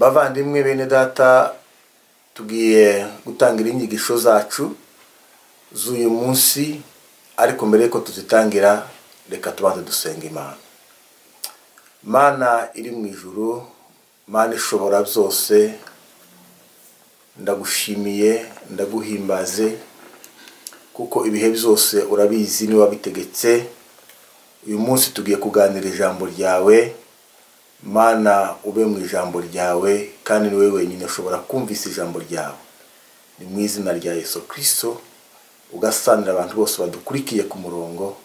Bavandimwe bene data, tugiye gutangira inyigisho zacu z'uyu munsi, ariko mbere ko tuzitangira reka tubanze dusenga Imana. Mana iri mu ijuru, Mana ishobora byose, ndagushimiye, ndaguhimbaze kuko ibihe byose urabizi ni wabitegetse. Uyu munsi tugiye kuganira ijambo ryawe. Mana ube mu ijambo ryawe, kandi ni wewe wenyine ushobora kumvisa ijambo ryawe. Ni mu izina rya Yesu Kristo, ugasanira abantu bose badukurikiye ku murongo,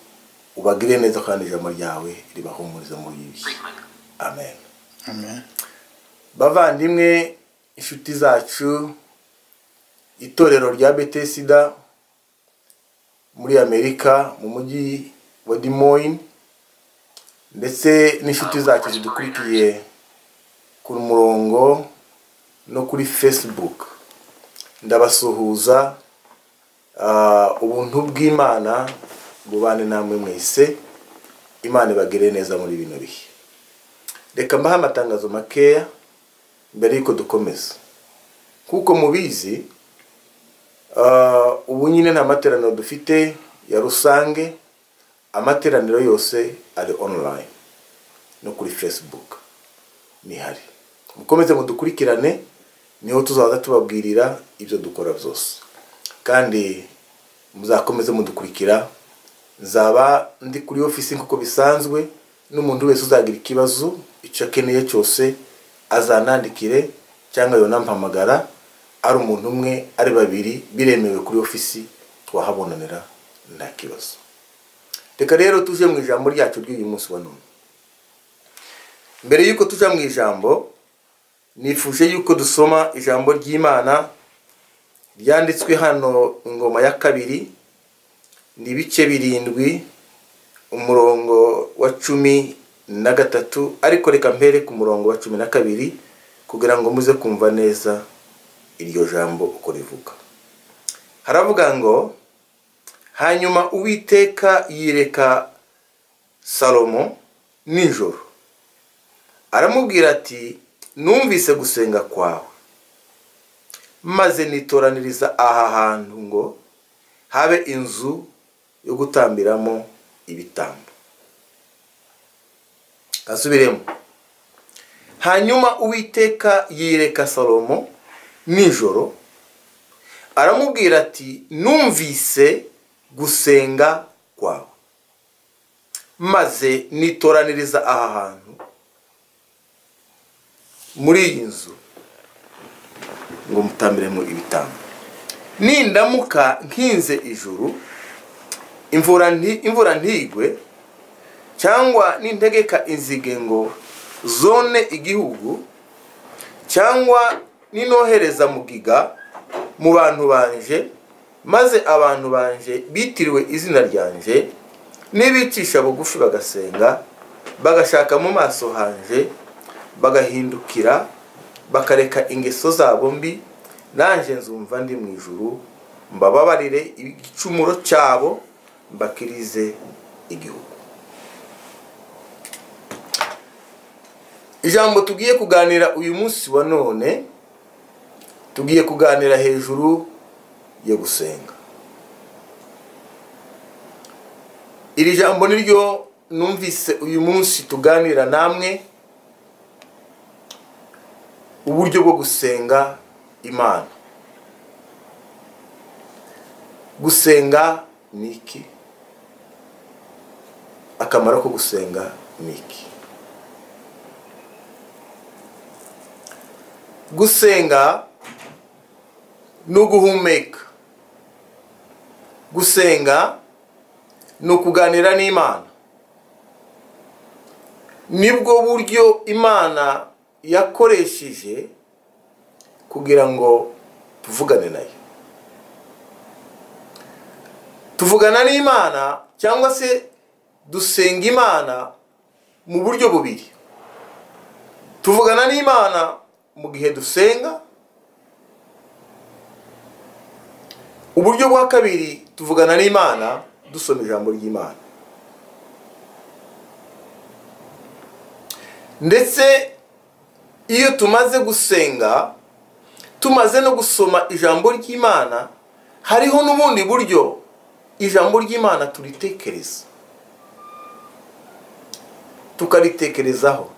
ubagire neza kandi ijambo ryawe ribahumuriza muri ibi. Amen. Amen. Bavandimwe, inshuti zacu, itorero rya Bethesda muri Amerika mu mujyi wa Des Moines, ndetse n'inshuti zacu zidukurikiye ku murongo no kuri Facebook, ndabasuhuza. Ubuntu bw'Imana bubane namwe mwese. Imana ibagire neza muri bino bihe. Reka mbahe amatangazo makeya mbere yuko dukomeza. Kuko mubizi, ubu nyine nta materaniro dufite ya rusange. Amateraniro yose ari online no kuri Facebook nihari. Mukomeze mudukurikirane, niho tuzaza tubabwirira ibyo dukora byose. Kandi muzakomeze mudukurikira. Nzaba ndi kuri office nkuko bisanzwe, n'umuntu wese uzagira ikibazo icyo akeneye cyose azanandikire cyangwa yonampamagara. Ari umuntu umwe, ari babiri, biremewe kuri office, twahabonanira nta kibazo. Reka rero tuje mu ijambo ryacu ry'uyu munsi wa none. Mbere yuko tuja mu ijambo, nifuje yuko dusoma ijambo ry'Imana ryanditswe hano Ingoma ya 2, ni ibice 7, umurongo wa 13, ariko reka mpere ku murongo wa 12 kugira ngo muze kumva neza iryo jambo uko rivuga. Haravuga ngo, hanyuma Uwiteka yireka Salomo nijoro, aramubwira ati, numvise gusenga kwawe, maze nitoraniriza aha hantu ngo habe inzu yo gutambiramo ibitambo. Kasubiremo. Hanyuma Uwiteka yireka Salomo nijoro, aramubwira ati, numvise gusenga kwawe, maze nitoraniriza aha hantu muri iyi nzu ngo mutambiremo ibitambo. Nindamuka nkinze ijuru, imvura ntigwe, cyangwa nintegeka inzige ngo zone igihugu, cyangwa ninohereza mugiga mu bantu banje, maze abantu banje bitiriwe izina ryanje nibicisha bugufi bagasenga, bagashaka mu maso hanje, bagahindukira, bakareka ingeso zabo mbi, nanje nzumva ndi mu ijuru, mbababarire igicumuro cyabo, mbakirize igihugu. Ijambo tugiye kuganira uyu munsi wa none, tugiye kuganira hejuru yo gusenga. Iri jambo niryo numvise uyu munsi tuganira namwe, uburyo bwo gusenga Imana. Gusenga ni iki? Akamaro ko gusenga ni iki? Gusenga ni uguhumeka. Gusenga ni ukuganira n'Imana. Nibwo buryo Imana yakoresheje kugira ngo tuvugane nayo. Tuvugana n'Imana cyangwa se dusenga Imana mu buryo bubiri. Tuvugana n'Imana mu gihe dusenga. Uburyo bwa kabiri, tuvugana n'Imana dusoma ijambo ry'Imana. Ndetse iyo tumaze gusenga, tumaze no gusoma ijambo ry'Imana, hariho n'ubundi buryo ijambo ry'Imana turitekereza, tukaritekerezaho,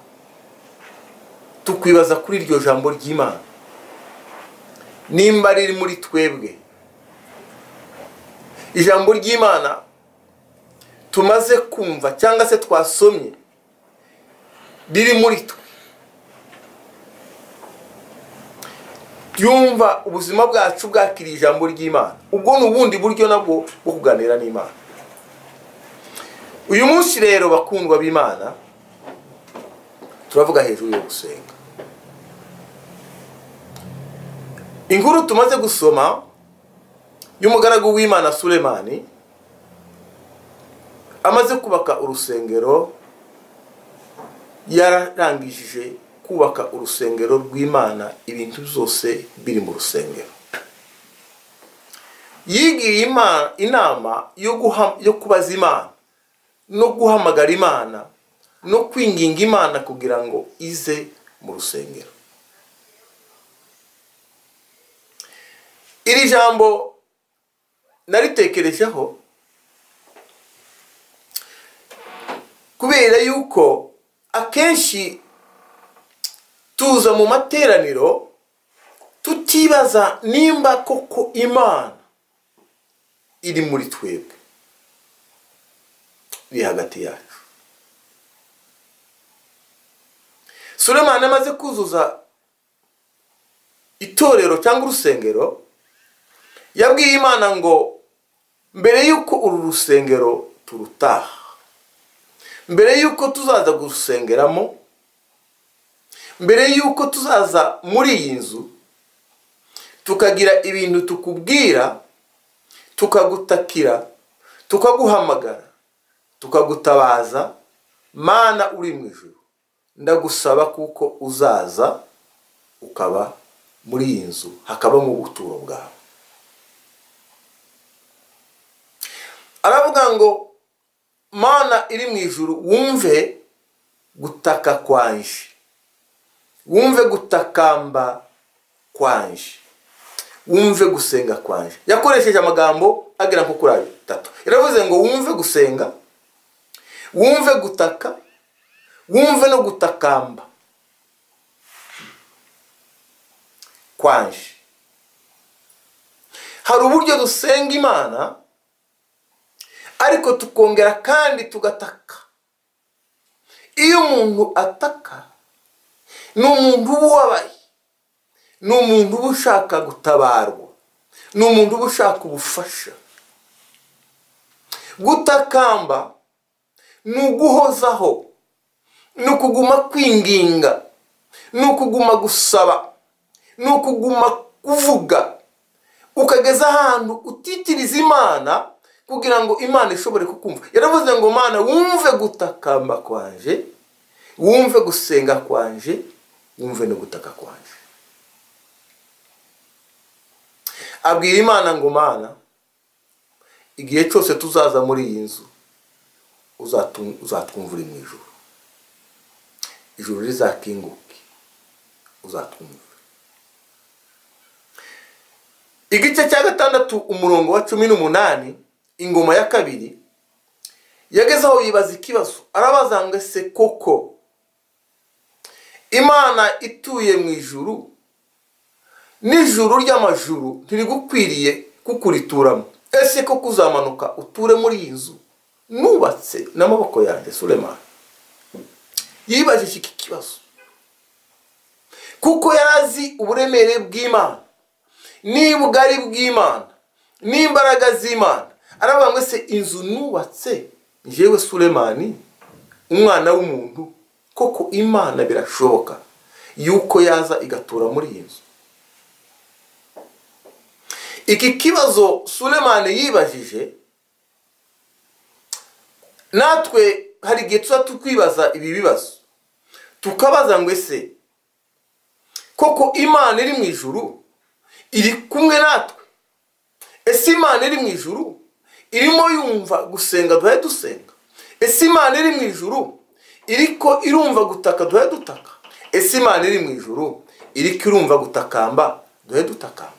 tukwibaza kuri iryo jambo ry'Imana nimba riri muri twebwe. Ijambo ry'Imana tumaze kumva cyangwa se twasomye riri muri twe, yumva ubuzima bwacu bwakiriye ijambo ry'Imana, ubwo n'ubundi buryo nabwo bwo kuganira n'Imana. Uyu munsi rero bakundwa b'Imana, turavuga hejuru yo gusenga. Inkuru tumaze gusoma y'umugaragu w'Imana Sulemani amaze kubaka urusengero, yararangishije kubaka urusengero rw'Imana, ibintu byose biri mu rusengero. Yigiriye inama yo kubaza Imana no guhamagara Imana no kwinginga Imana kugira ngo ize mu rusengero. Iri jambo naritekerejeho kubera yuko akenshi tuza mu materaniro tutibaza nimba koko Imana iri muri twebwe, iri hagati yacu. Sulemani amaze kuzuza itorero cyangwa urusengero, yabwiye Imana ngo mbere yuko uru rusengero turutaha, mbere yuko tuzaza gusengeramo, mbere yuko tuzaza muri iyi nzu tukagira ibintu tukubwira, tukagutakira, tukaguhamagara, tukagutabaza, Mana uri mu ijuru, ndagusaba kuko uzaza ukaba muri iyi nzu, hakaba mu buturo bwawe. Aravuga ngo Mana iri mu ijuru, wumve gutaka kwanje, wumve gutakamba kwanje, wumve gusenga kwanje. Yakoresheje amagambo agera nko kuri 3. Yaravuze ngo wumve gusenga, wumve gutaka, wumve no gutakamba kwanje. Hari uburyo dusenga Imana ariko tukongera kandi tugataka. Iyo umuntu ataka, ni umuntu ubabaye, ni umuntu ushaka gutabarwa, ni umuntu ushaka ubufasha. Gutakamba ni uguhozaho, ni ukuguma kwinginga, ni ukuguma gusaba, ni ukuguma kuvuga, ukageza ahantu utitiriza Imana kugira ngo Imana ishobore kukumva. Yaravuze ngo Mana wumve gutakamba kwanje, wumve gusenga kwanje, wumve no gutaka kwanje. Abwira Imana ngo Mana, igihe cyose tuzaza muri iyi nzu uzatwumvira mu ijuru, ijuru rizakinguke, uzatwumvira. Igice cya 6 umurongo wa 18, ingoma ya 2, yagezaho yibaza ikibazo. Arabaza ngo ese koko Imana ituye mu ijuru, n'ijuru ry'amajuru ntirigukwiriye kukurituramo, ese ko kuzamanuka uture muri iyi nzu nubatse n'amaboko yanjye? Sulemani yibajije iki kibazo kuko yarazi uburemere bw'Imana, n'ubugari bw'Imana, n'imbaraga z'Imana. Aravuga ngo ese inzu nubatse jewe Sulemani umwana w'umuntu, koko Imana birashoboka yuko yaza igatura muri iyi nzu? Iki kibazo Sulemani yibajije, natwe hari igihe tuza tukwibaza ibi bibazo, tukabaza ngo ese koko Imana iri mu ijuru iri kumwe natwe? Ese Imana iri mu ijuru irimo yumva gusenga duhaye dusenga? Ese Imana iri mu ijuru iriko irumva gutaka duhaye dutaka? ese Imana iri mu ijuru iriko irumva gutakamba duhe dutakamba?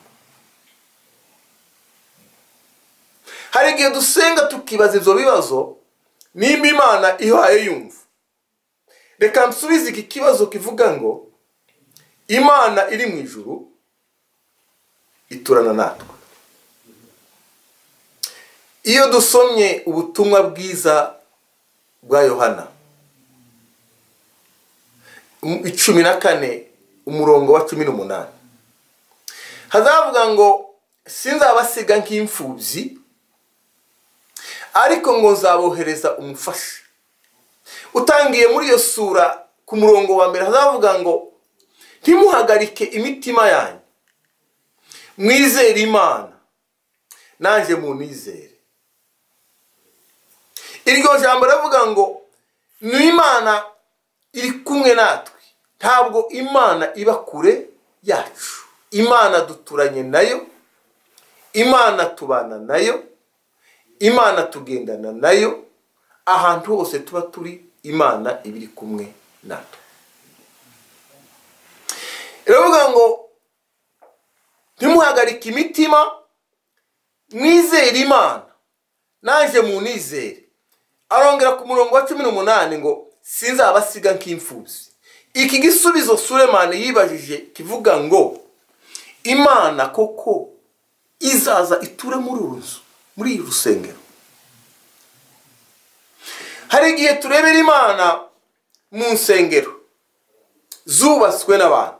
Hari igihe dusenga tukibaza ivyo bibazo, nimba Imana ihaye yumva. Reka nsubize iki kibazo kivuga ngo Imana iri mu ijuru iturana natwe. Iyo dusomye ubutumwa bwiza bwa Yohana 14 umurongo wa 18, hazavuga ngo sinzabasiga nk'imfubyi, ariko ngo nzabohereza umufasha. Utangiye muri iyo sura ku murongo wa mbere hazavuga ngo ntimuhagarike imitima yanyu, mwizere Imana nanje munizere. Iryo jambo ravuga ngo ni Imana iri kumwe natwe, ntabwo Imana iba kure yacu. Imana duturanye nayo, Imana tubana nayo, Imana tugendana nayo, ahantu hose tuba turi Imana ibiri kumwe natwe. Iravuga ngo ntimuhagarike imitima, mwizere Imana nanje munizere. Arongera ku murongo wa 18 ngo sinzabasiga nk'imfubyi. Iki gisubizo Sulemani yibajije kivuga ngo Imana koko izaza iture muri rusengero. Hari igihe turebera Imana mu nsengero zubatswe n'abantu.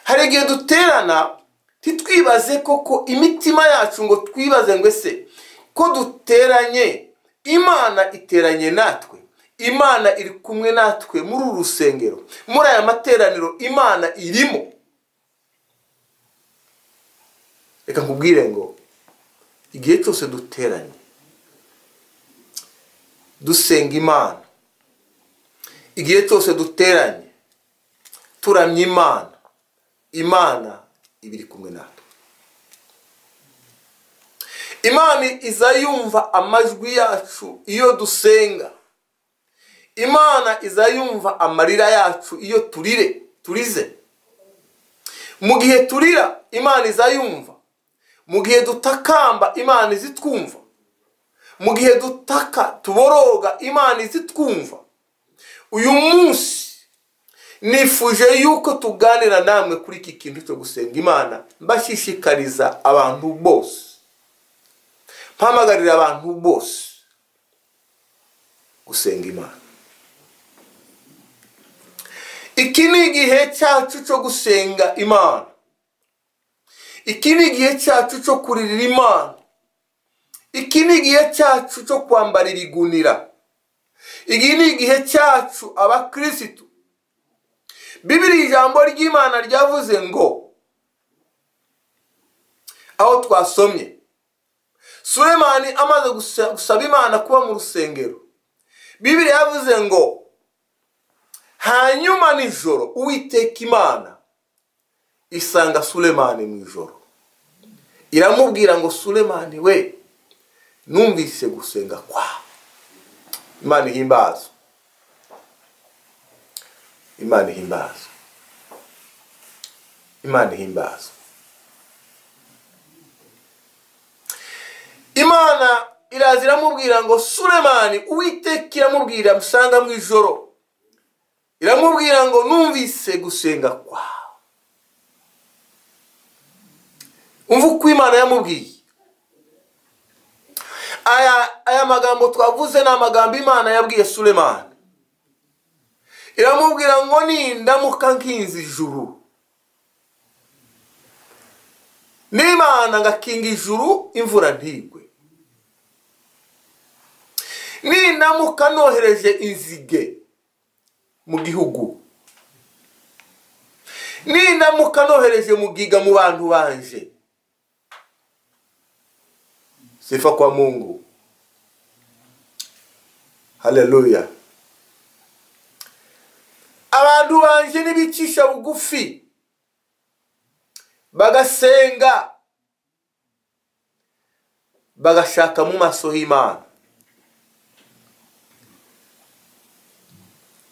Hari igihe duterana titwibaze koko imitima yacu ngo twibaze ngo ese ko duteranye Imana iteranye natwe, Imana iri kumwe natwe muri rusengero, muri aya materaniro Imana irimo. Reka nkubwire ngo igihe cyose duteranye dusenga Imana, igihe cyose duteranye turamya Imana, Imana ibiri kumwe natwe. Imana izayumva amajwi yacu iyo dusenga. Imana izayumva amarira yacu iyo turize. Mu gihe turira Imana izayumva. Mu gihe dutakamba Imana izitwumva. Mu gihe dutaka tuboroga Imana izitwumva. Uyu munsi nifuje yuko tuganira namwe kuri iki kintu cyo gusenga Imana, mbashishikariza abantu bose, mpamagarira abantu bose gusenga Imana. Iki ni igihe cyacu cyo gusenga Imana. Iki ni igihe cyacu cyo kuririra Imana. Iki ni igihe cyacu cyo kwambara ibigunira. Iki ni igihe cyacu abakristo. Bibiri ijambo ry'Imana ryavuze ngo, aho twasomye Sulemani amaze gusaba Imana kuba mu rusengero, Bibiri yavuze ngo hanyuma nijoro Uwiteka Imana isanga Sulemani mu ijoro, iramubwira ngo Sulemani we, numvise gusenga kwa. Imana ihimbaza. Imana ihimbaza. Imana ihimbaza. Imana irazira mubwira ngo Sulemani, Uwiteka iramubwira musanga mu ijoro, iramubwira ngo numvise gusenga kwa. Umva uko Imana yamubwiye. Aya magambo twavuze na magambo Imana yabwiye Sulemani. Iramubwira ngo nindamuka nkinze ijuru, n'Imana ngakinga ijuru imvura ntigwe, nindamuka nohereje inzige mu gihugu, nindamuka nohereje mugiga mu bantu banje. Sifa kwa Mungu. Haleluya. Abantu banje nibicisha bugufi bagasenga, bagashaka mu maso y'Imana,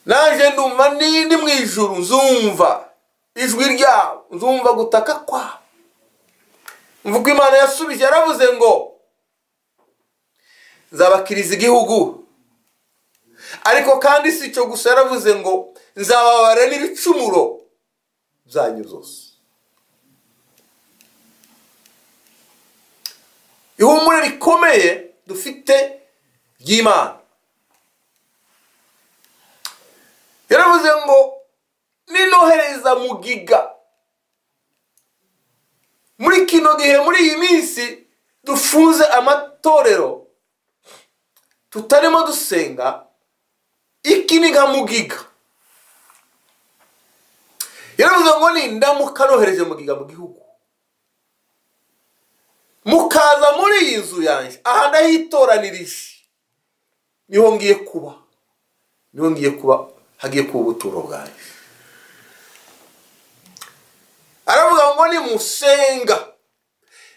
naje ndumva ndi mu ijuru, nzumva ijwi ryabo, nzumva gutaka kwabo. Mvuga Imana yasubije, yaravuze ngo nzabakiriza igihugu, ariko kandi si cyo gusa, yaravuze ngo nzababara n'ibicumuro byanyu zose. Ihumure rikomeye dufite ry'Imana. Yaravuze ngo ninohereza mugiga muri kino gihe, muri iyi minsi dufunze amatorero, tutarimo dusenga, iki ni nka mugiga. Yaravuze ngo nindamuka nohereje mugiga mu gihugu, mukaza muri iyi nzu yanjye, aha ndahitoranirije, niho ngiye kuba, hagiye kuba ubuturo bwanjye. Aravuga ngo nimusenga,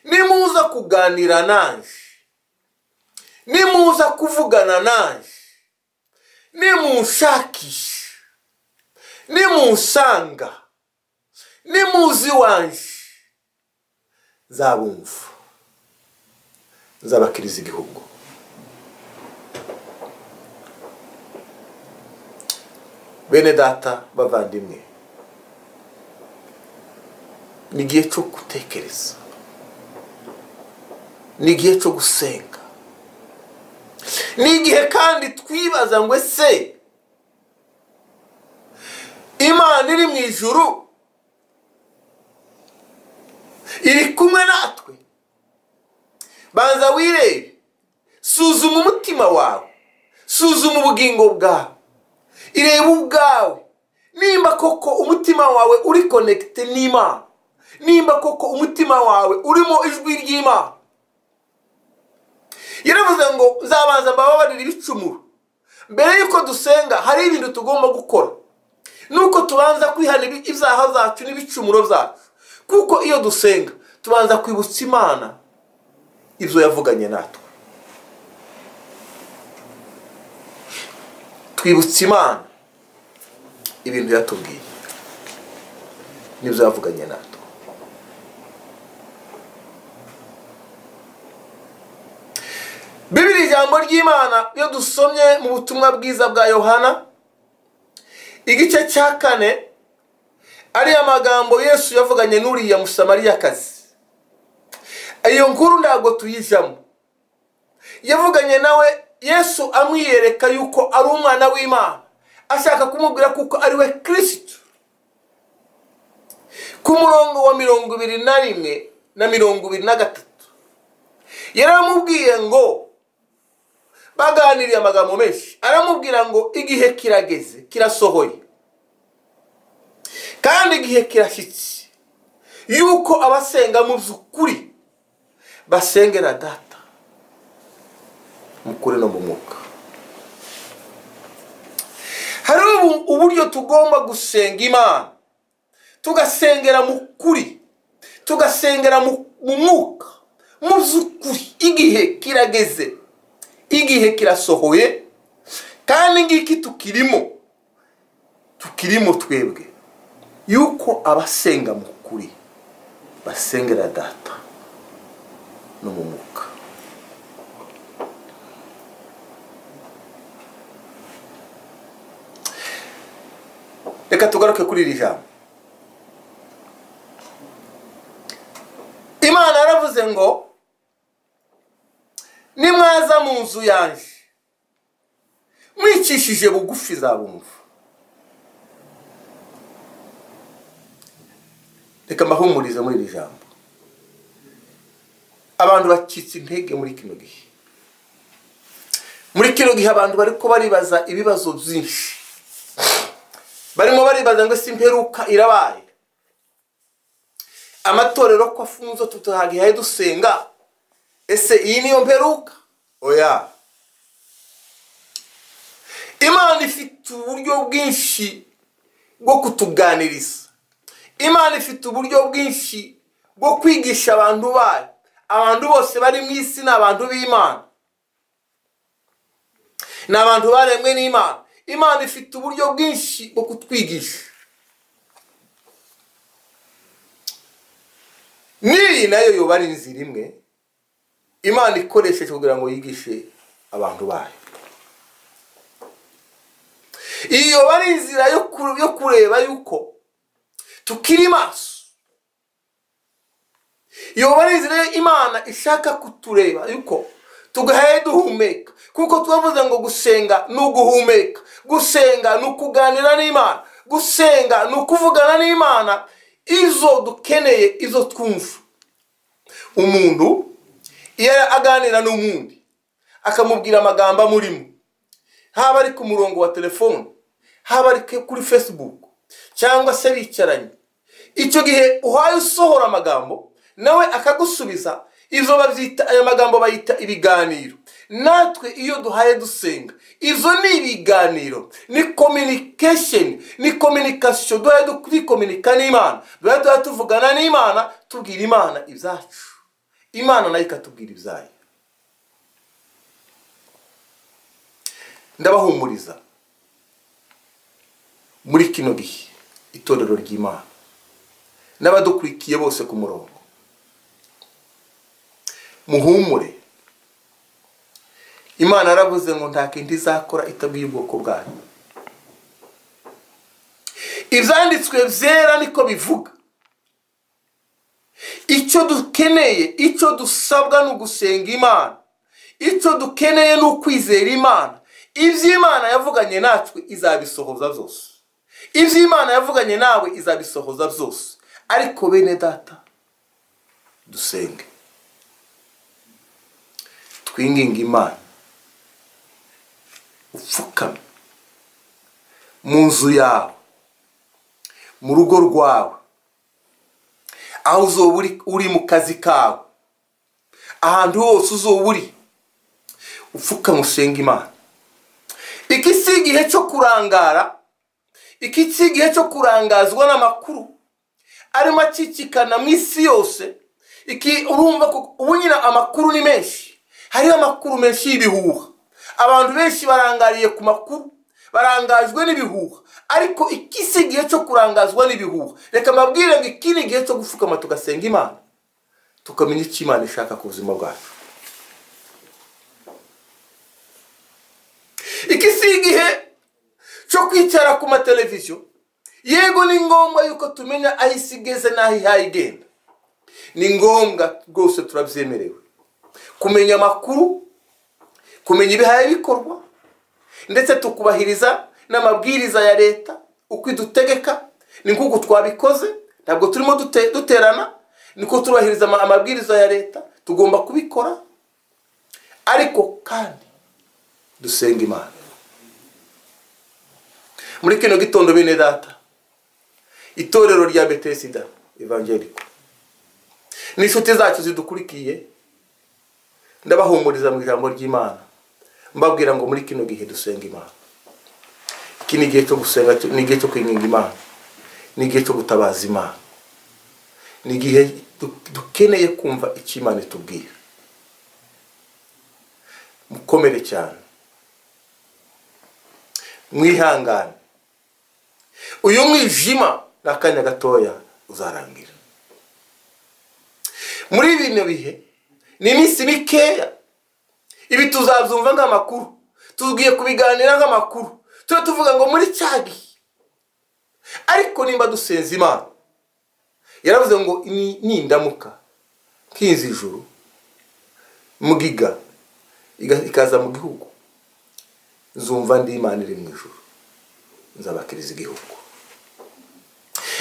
nimuza kuganira nanjye, nimuza kuvugana nanjye, nimunshakisha, nimunsanga, nimuzi iwanjye, nzabumva, nzabakiriza igihugu. Bene data bavandimwe, ni igihe cyo gutekereza, ni igihe cyo gusenga, ni igihe kandi twibaza ngo ese Imana iri mu ijuru iri kumwe natwe? Banza wirebe, suzuma umutima wawe, suzuma ubugingo bwawe, irebe ubwawe nimba koko umutima wawe uri connected n'Imana, nimba koko umutima wawe urimo ijwi ry'Imana. Yaravuze ngo nzabanza mbababarira ibicumuro. Mbere yuko dusenga hari ibintu tugomba gukora, nuko tubanza kwihana ibyaha zacu n'ibicumuro byacu, kuko iyo dusenga tubanza kwibutsa Imana ibyo yavuganye natwe. Twibutsa Imana ibintu yatubwiye n'ibyo yavuganye natwe. Bibiliya, ijambo ry'Imana, iyo dusomye mu butumwa bwiza bwa Yohana igice cya 4, ari amagambo Yesu yavuganye n'uriya Musamariyakazi. Iyo nkuru ntabwo tuyijamo. Yavuganye nawe, Yesu amwiyereka yuko ari umwana w'Imana, ashaka kumubwira kuko ari we Kristo. Ku murongo wa 21 na 23 yaramubwiye ngo, baganiriye amagambo menshi, aramubwira ngo igihe kirageze, kirasohoye, kandi igihe kirashyitse yuko abasenga mu by'ukuri basengera Data mu kuri no mu mwuka. Hari uburyo tugomba gusenga Imana, tugasengera mu kuri, tugasengera mu mwuka, mu by'ukuri. Igihe kirageze, igihe kirasohoye, kandi ngiki tukirimo twebwe, yuko abasenga mu kuri basengera Data no mu mwuka. Reka tugaruke kuri iri jambo. Imana yaravuze ngo nimwaza mu nzu yanjye mwicishije bugufi zabumva. Reka mbahumurize muri iri jambo. Abantu bacitse intege muri kino gihe. Muri kino gihe abantu bariko baribaza ibibazo byinshi. Barimo baribaza ngo ese imperuka irabaye? Amatorero ko afunzo tutahagiye dusenga, ese iyi niyo mperuka? Oya. Imana ifite uburyo bwinshi bwo kutuganiriza. Imana ifite uburyo bwinshi bwo kwigisha abantu bayo. Abantu bose bari mu isi n'abantu b'Imana, n'abantu baremwe n'Imana. Imana ifite uburyo bwinshi bwo kutwigisha. N'iyi nayo yoba ari inzira imwe Imana ikoresheje kugira ngo yigishe abantu bayo. Iyo bari inzira yo kureba yuko tukiri maso. Iyo bari inzira Imana ishaka kutureba yuko tugahaye duhumeka, kuko twavuze ngo gusenga n'uguhumeka, gusenga n'ukuganira n'Imana, gusenga n'ukuvugana n'Imana izo dukeneye, izo twumva. Umuntu iyo aganira n'umundi akamubwira amagambo amurimo, haba ari ku murongo wa telefone, haba ari kuri Facebook cyangwa se bicaranye, icyo gihe uhaye usohora amagambo nawe akagusubiza, izo babyita aya magambo bayita ibiganiro. Natwe iyo duhaye dusenga, izo ni ibiganiro, ni communication, ni communication. Duhaye dukomunika n'Imana, duhaye tuvugana n'Imana, tubwira Imana ibyacu, Imana nayo ikatubwira ibyayo. Ndabahumuriza muri kino gihe itorero ry'Imana n'abadukurikiye bose ku murongo, muhumure. Imana yaravuze ngo nta kindi izakora itabwiye ubwoko bwayo. Ibyanditswe byera niko bivuga. Icyo dukeneye, icyo dusabwa ni ugusenga Imana, icyo dukeneye ni ukwizera Imana. Ibyo Imana yavuganye natwe izabisohoza byose, ibyo Imana yavuganye nawe izabisohoza byose. Ariko bene data, dusenge, twinginga Imana, upfukame mu nzu yawe, mu rugo rwawe, aho uzoba uri mu kazi kawe, ahantu hose uzoba uri, upfukame usenga Imana. Iki si igihe cyo kurangara, iki si igihe cyo kurangazwa n'amakuru arimo acicikana mu isi yose. Urumva ko ubu nyine amakuru ni menshi, hariho amakuru menshi y'ibihuha. Abantu benshi barangariye ku makuru, barangajwe n'ibihuha. Ariko iki si igihe cyo kurangazwa n'ibihuha. Reka mbabwire ngo iki ni igihe cyo gupfukama tugasenga Imana, tukamenya icyo Imana ishaka ku buzima bwacu. Iki si igihe cyo kwicara ku mateleviziyo. Yego ni ngombwa yuko tumenya aho isi igeze n'aho ihaye igenda, ni ngombwa rwose, turabyemerewe kumenya amakuru, kumenya ibihaye bikorwa, ndetse tukubahiriza n'amabwiriza ya leta uko idutegeka. Ni nk'uko twabikoze, ntabwo turimo duterana, niko turubahiriza amabwiriza ya leta, tugomba kubikora. Ariko kandi dusenga Imana. Muri kino gitondo bene data, itorero rya Bethesda Evangelical n'inshuti zacu zidukurikiye, ndabahumuriza mu ijambo ry'Imana, mbabwira ngo muri kino gihe dusenga Imana. Iki ni igihe cyo gusenga, ni igihe cyo kwinginga Imana, ni igihe cyo gutabaza Imana, ni igihe dukeneye kumva icyo Imana itubwira. Mukomere cyane, mwihangane. Uyu mwijima n'akanya gatoya uzarangira. Muri bino bihe ni iminsi mikeya, ibi tuzabyumva nk'amakuru, tugiye kubiganira nk'amakuru, tujye tuvuga ngo muri cyagi. Ariko nimba dusenza Imana, yaravuze ngo nindamuka nkinze ijuru, mugiga ikaza mu gihugu, nzumva ndi Imana iri mu ijuru, nzabakiriza igihugu.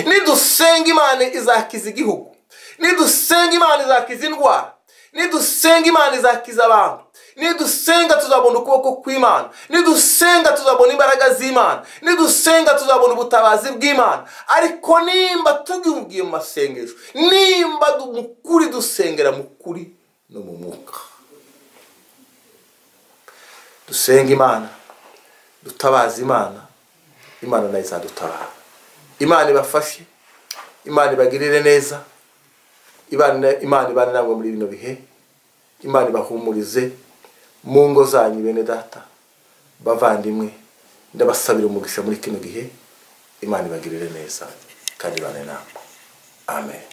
Nidusenga Imana izakiza igihugu, nidusenga Imana izakiza indwara, nidusenga Imana izakiza abantu, nidusenga tuzabona ukuboko kw'Imana, nidusenga tuzabona imbaraga z'Imana, nidusenga tuzabona ubutabazi bw'Imana. Ariko nimba tugiye mu masengesho, nimba mukuri dusengera mukuri no mu mwuka, dusenga Imana, dutabaza Imana, Imana nayo izadutabara. Imana ibafashe, Imana ibagirire neza, Imana ibane namwe muri bino bihe, Imana ibahumurize mu ngo zanyu bene data, bavandimwe, ndabasabira umugisha muri kino gihe. Imana ibagirire neza kandi bane namwe. Amen.